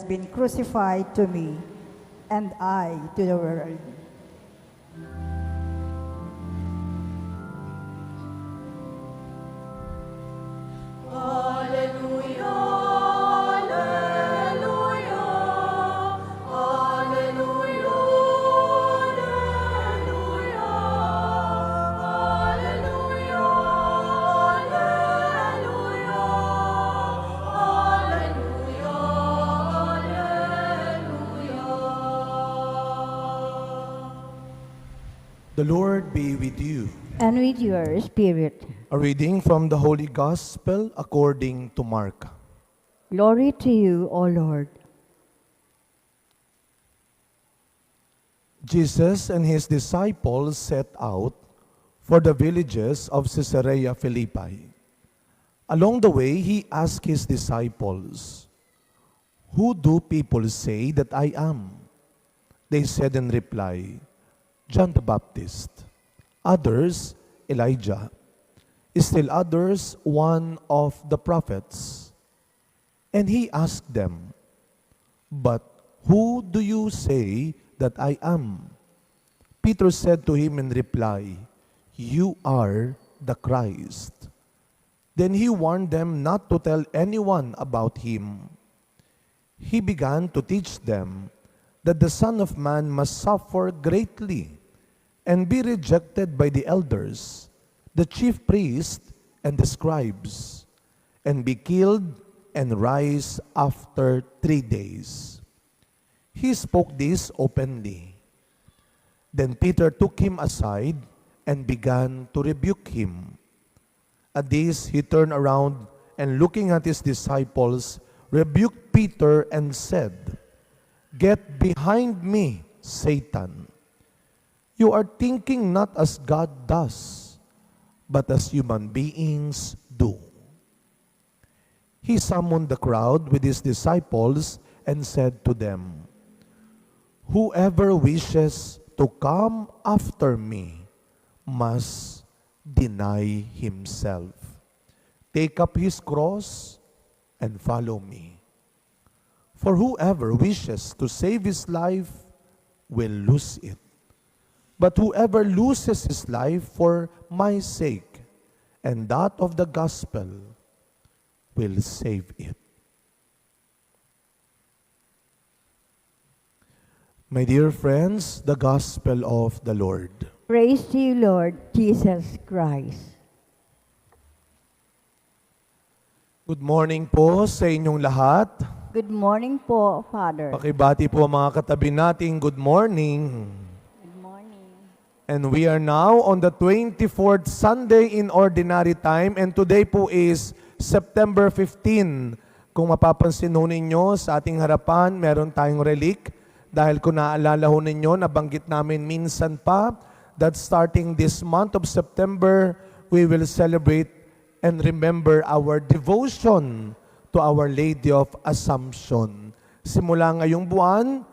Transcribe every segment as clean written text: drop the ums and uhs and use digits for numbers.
has been crucified to me, and I to the world. The Lord be with you. And with your spirit. A reading from the Holy Gospel according to Mark. Glory to you, O Lord. Jesus and his disciples set out for the villages of Caesarea Philippi. Along the way, he asked his disciples, "Who do people say that I am?" They said in reply, "John the Baptist, others Elijah, still others one of the prophets." And he asked them, "But who do you say that I am?" Peter said to him in reply, "You are the Christ." Then he warned them not to tell anyone about him. He began to teach them that the Son of Man must suffer greatly and be rejected by the elders, the chief priests, and the scribes, and be killed and rise after 3 days. He spoke this openly. Then Peter took him aside and began to rebuke him. At this, he turned around and looking at his disciples, rebuked Peter and said, "Get behind me, Satan. You are thinking not as God does, but as human beings do." He summoned the crowd with his disciples and said to them, "Whoever wishes to come after me must deny himself, take up his cross, and follow me. For whoever wishes to save his life will lose it. But whoever loses his life for my sake and that of the gospel will save it." My dear friends, the gospel of the Lord. Praise to you, Lord Jesus Christ. Good morning po sa inyong lahat. Good morning po, Father. Pakibati po mga katabi nating good morning. Good morning. And we are now on the 24th Sunday in Ordinary Time, and today po is September 15. Kung mapapansin ho ninyo sa ating harapan, meron tayong relic. Dahil kung naalala ho ninyo, nabanggit namin minsan pa that starting this month of September, we will celebrate and remember our devotion to Our Lady of Assumption. Simula ngayong buwan,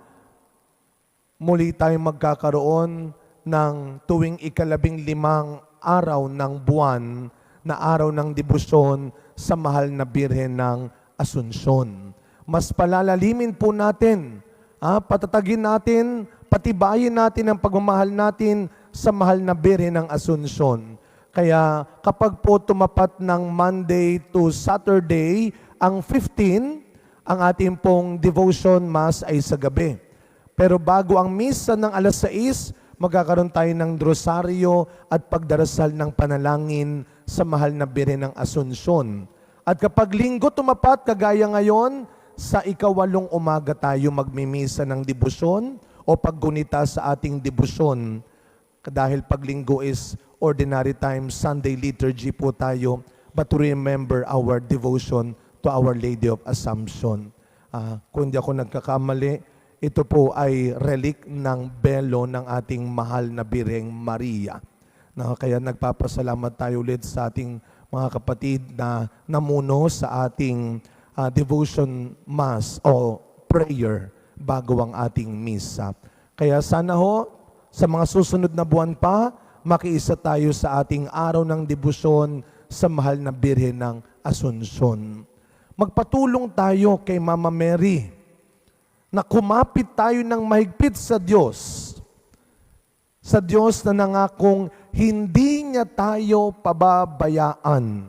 muli tayong magkakaroon ng tuwing ika-15 araw ng buwan na araw ng debosyon sa mahal na Birhen ng Asunsyon. Mas palalalimin po natin, patatagin natin, patibayin natin ang pagmamahal natin sa mahal na Birhen ng Asunsyon. Kaya kapag po tumapat ng Monday to Saturday, ang 15, ang ating pong devotion mass ay sa gabi. Pero bago ang misa ng alas 6, magkakaroon tayo ng rosaryo at pagdarasal ng panalangin sa mahal na Birhen ng Asunsyon. At kapag linggo tumapat, kagaya ngayon, sa ika-8 umaga tayo magmimisa ng debosyon o paggunita sa ating debosyon. Dahil paglinggo is Ordinary Time, Sunday Liturgy po tayo, but to remember our devotion to Our Lady of Assumption. Kung di ako nagkakamali, ito po ay relic ng belo ng ating mahal na Birheng Maria. Kaya nagpapasalamat tayo ulit sa ating mga kapatid na namuno sa ating devotion mass o prayer bago ang ating misa. Kaya sana ho, sa mga susunod na buwan pa, makiisa tayo sa ating araw ng debosyon sa mahal na Birhen ng Asunsyon. Magpatulong tayo kay Mama Mary na kumapit tayo ng mahigpit sa Diyos na nangakong hindi niya tayo pababayaan.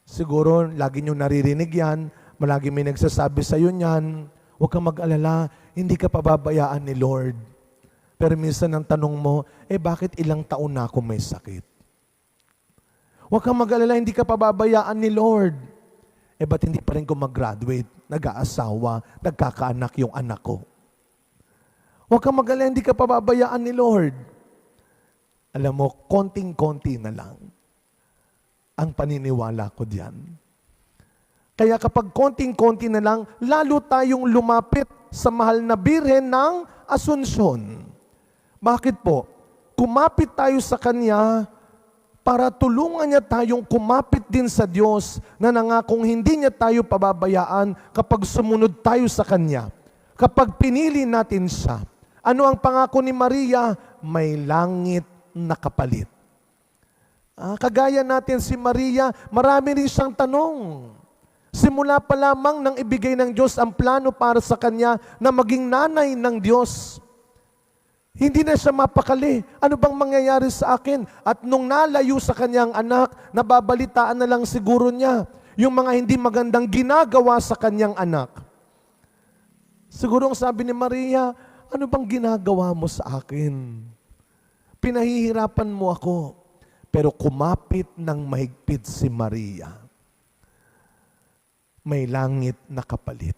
Siguro, lagi nyo naririnig yan, malagi may nagsasabi sa iyo niyan, huwag kang mag-alala, hindi ka pababayaan ni Lord. Pero minsan ang tanong mo, bakit ilang taon na ako may sakit? Huwag kang mag-alala, hindi ka pababayaan ni Lord. Ba't hindi pa rin ko mag-graduate, nag-aasawa, nagkakaanak yung anak ko? Huwag kang mag-alala, hindi ka pababayaan ni Lord. Alam mo, konting-konti na lang ang paniniwala ko diyan. Kaya kapag konting-konti na lang, lalo tayong lumapit sa mahal na Birhen ng Asunsyon. Bakit po? Kumapit tayo sa Kanya para tulungan niya tayong kumapit din sa Diyos na nangakong hindi niya tayo pababayaan kapag sumunod tayo sa Kanya. Kapag pinili natin siya. Ano ang pangako ni Maria? May langit na kapalit. Kagaya natin si Maria, marami rin siyang tanong. Simula pa lamang nang ibigay ng Diyos ang plano para sa kanya na maging nanay ng Diyos. Hindi na siya mapakali. Ano bang mangyayari sa akin? At nung nalayo sa kanyang anak, nababalitaan na lang siguro niya yung mga hindi magandang ginagawa sa kanyang anak. Siguro ang sabi ni Maria, ano bang ginagawa mo sa akin? Pinahihirapan mo ako. Pero kumapit ng mahigpit si Maria. May langit na kapalit.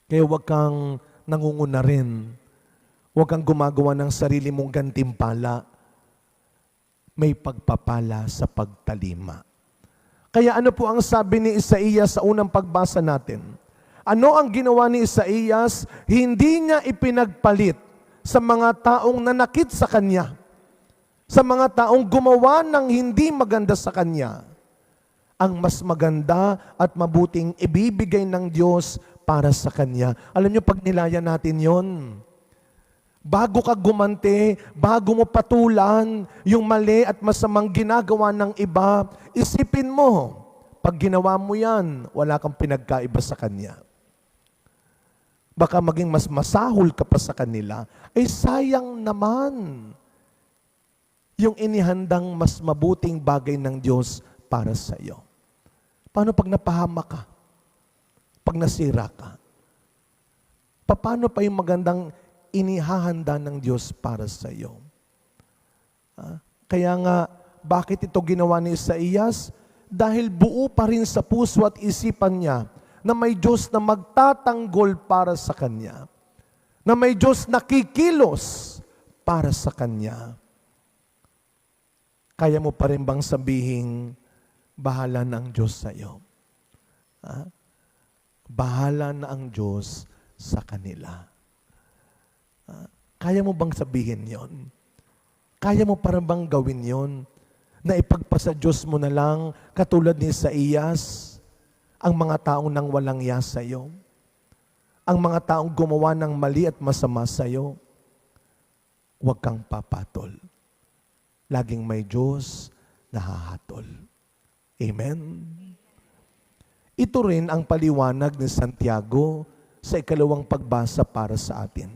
Kaya huwag kang nangunguna rin. Huwag kang gumagawa ng sarili mong gantimpala. May pagpapala sa pagtalima. Kaya ano po ang sabi ni Isaías sa unang pagbasa natin? Ano ang ginawa ni Isaías? Hindi niya ipinagpalit sa mga taong nanakit sa kanya. Sa mga taong gumawa ng hindi maganda sa kanya. Ang mas maganda at mabuting ibibigay ng Diyos para sa kanya. Alam niyo, pag nilaya natin yon, bago ka gumante, bago mo patulan yung mali at masamang ginagawa ng iba, isipin mo, pag ginawa mo yan, wala kang pinagkaiba sa kanya. Baka maging mas masahol ka pa sa kanila, ay sayang naman yung inihandang mas mabuting bagay ng Diyos para sa iyo. Paano pag napahama ka? Pag nasira ka? Paano pa yung magandang inihahanda ng Diyos para sa iyo? Kaya nga, bakit ito ginawa ni Isaías? Dahil buo pa rin sa puso at isipan niya na may Diyos na magtatanggol para sa kanya. Na may Diyos na kikilos para sa kanya. Kaya mo pa rin bang sabihin, bahala na ang Diyos sa iyo? Bahala na ang Diyos sa kanila. Kaya mo bang sabihin yon? Kaya mo pa rin bang gawin yon? Na ipagpasa Diyos mo na lang, katulad ni Isaías, ang mga taong nang walang iya sa iyo? Ang mga taong gumawa ng mali at masama sa iyo? Huwag kang papatol. Laging may Diyos na hahatol. Amen? Ito rin ang paliwanag ni Santiago sa ikalawang pagbasa para sa atin.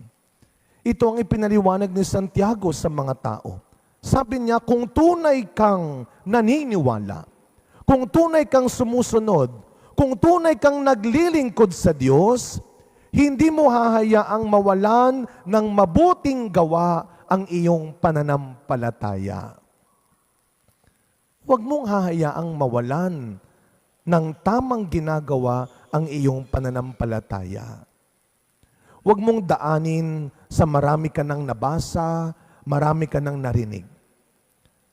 Ito ang ipinaliwanag ni Santiago sa mga tao. Sabi niya, kung tunay kang naniniwala, kung tunay kang sumusunod, kung tunay kang naglilingkod sa Diyos, hindi mo hahayaang mawalan ng mabuting gawa ang iyong pananampalataya. Huwag mong hahayaang mawalan ng tamang ginagawa ang iyong pananampalataya. Huwag mong daanin sa marami ka nang nabasa, marami ka nang narinig.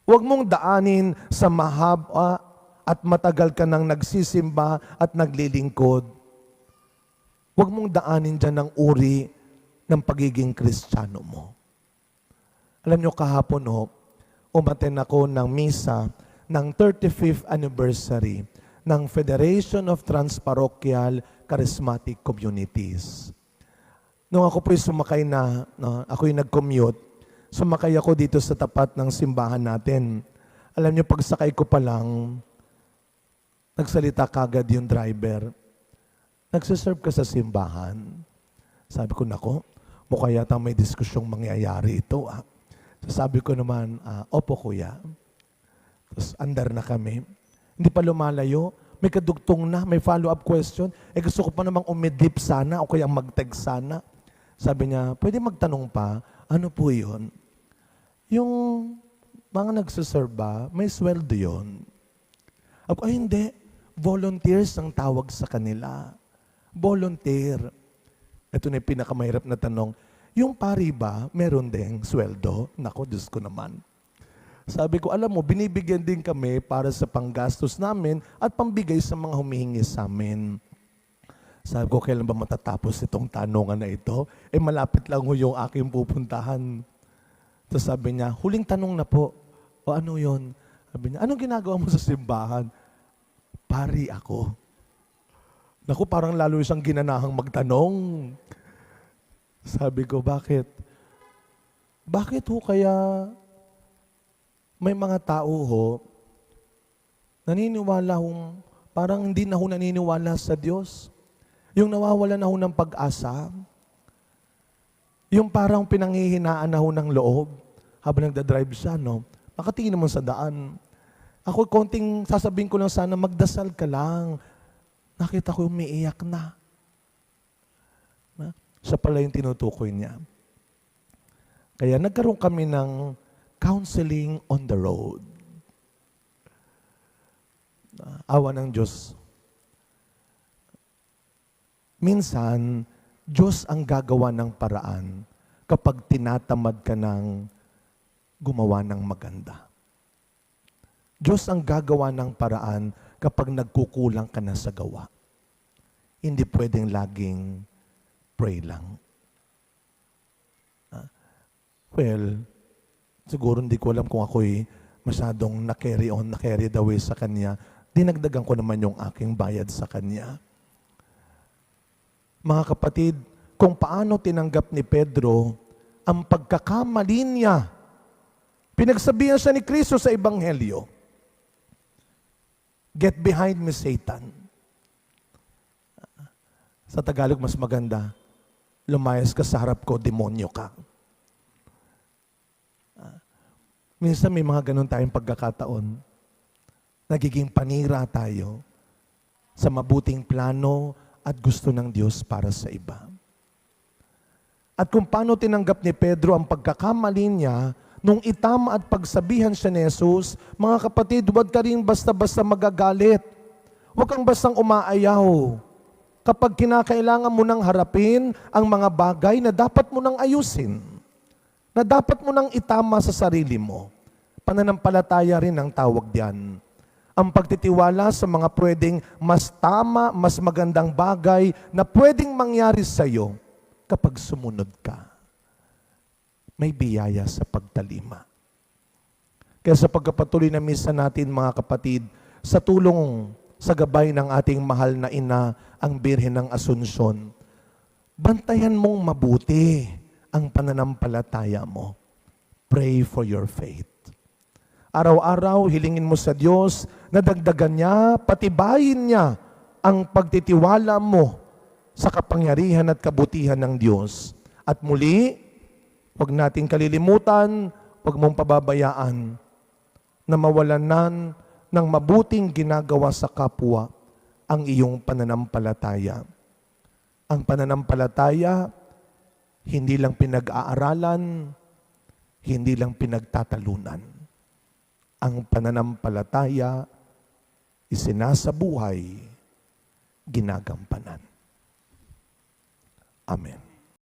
Huwag mong daanin sa mahaba at matagal ka nang nagsisimba at naglilingkod. Huwag mong daanin dyan ang uri ng pagiging Kristiyano mo. Alam nyo, kahapon umaten ako ng misa ng 35th anniversary ng Federation of Transparochial Charismatic Communities. Nung ako po'y sumakay ako'y nag-commute, sumakay ako dito sa tapat ng simbahan natin. Alam nyo, pagsakay ko pa lang, nagsalita kagad yung driver. Nagsiserve ka sa simbahan. Sabi ko, nako, mukha yata may diskusyong mangyayari ito. So sabi ko naman, opo kuya. Tapos andar na kami. Hindi pa lumalayo. May kadugtong na, may follow-up question. Gusto ko pa namang umidlip sana o kaya mag-text sana. Sabi niya, pwede magtanong pa, ano po yun? Yung mga nagsaserve ba, may sweldo yun. Ako, ay hindi. Volunteers ang tawag sa kanila. Volunteer. Ito na yung pinakamahirap na tanong. Yung pari ba, meron ding sweldo? Nako, Diyos ko naman. Sabi ko, alam mo, binibigyan din kami para sa panggastos namin at pambigay sa mga humihingi sa amin. Sabi ko, kailan ba matatapos itong tanungan na ito? Malapit lang yung aking pupuntahan. Tapos sabi niya, huling tanong na po. O ano yon? Sabi niya, anong ginagawa mo sa simbahan? Pari ako. Naku, parang lalo siyang ginanahang magtanong. Sabi ko, bakit? Bakit ho kaya may mga tao ho, naniniwala hong, parang hindi na ho naniniwala sa Diyos. Yung nawawala na ho ng pag-asa. Yung parang pinanghihinaan na ho ng loob. Habang nagdadrive siya, no? Makatingin naman sa daan. Ako konting sasabihin ko lang sana, magdasal ka lang. Nakita ko umiiyak na. Siya pala yung tinutukoy niya. Kaya nagkaroon kami ng counseling on the road. Awa ng Diyos. Minsan, Diyos ang gagawa ng paraan kapag tinatamad ka ng gumawa ng maganda. Diyos ang gagawa ng paraan kapag nagkukulang ka na sa gawa. Hindi pwedeng laging pray lang. Well, siguro hindi ko alam kung ako'y masyadong na-carried away sa Kanya. Dinagdagan ko naman yung aking bayad sa Kanya. Mga kapatid, kung paano tinanggap ni Pedro ang pagkakamali niya, pinagsabihan siya ni Kristo sa Ebanghelyo, "Get behind me, Satan." Sa Tagalog, mas maganda, lumayas ka sa harap ko, demonyo ka. Minsan may mga ganun tayong pagkakataon. Nagiging panira tayo sa mabuting plano at gusto ng Diyos para sa iba. At kung paano tinanggap ni Pedro ang pagkakamali niya, nung itama at pagsabihan siya ni Jesus, mga kapatid, huwag ka rin basta-basta magagalit. Huwag kang bastang umaayaw. Kapag kinakailangan mo nang harapin ang mga bagay na dapat mo nang ayusin, na dapat mo nang itama sa sarili mo. Pananampalataya rin ang tawag diyan. Ang pagtitiwala sa mga pwedeng mas tama, mas magandang bagay na pwedeng mangyari sa iyo kapag sumunod ka. May biyaya sa pagtalima. Kaya sa pagkapatuloy na misa natin, mga kapatid, sa tulong, sa gabay ng ating mahal na ina, ang Birhen ng Asunsyon, bantayan mong mabuti ang pananampalataya mo. Pray for your faith. Araw-araw, hilingin mo sa Diyos na dagdagan niya, patibayin niya ang pagtitiwala mo sa kapangyarihan at kabutihan ng Diyos. At muli, huwag nating kalilimutan, huwag mong pababayaan na mawalanan ng mabuting ginagawa sa kapwa ang iyong pananampalataya. Ang pananampalataya, hindi lang pinag-aaralan, hindi lang pinagtatalunan. Ang pananampalataya, isinasabuhay, ginagampanan. Amen.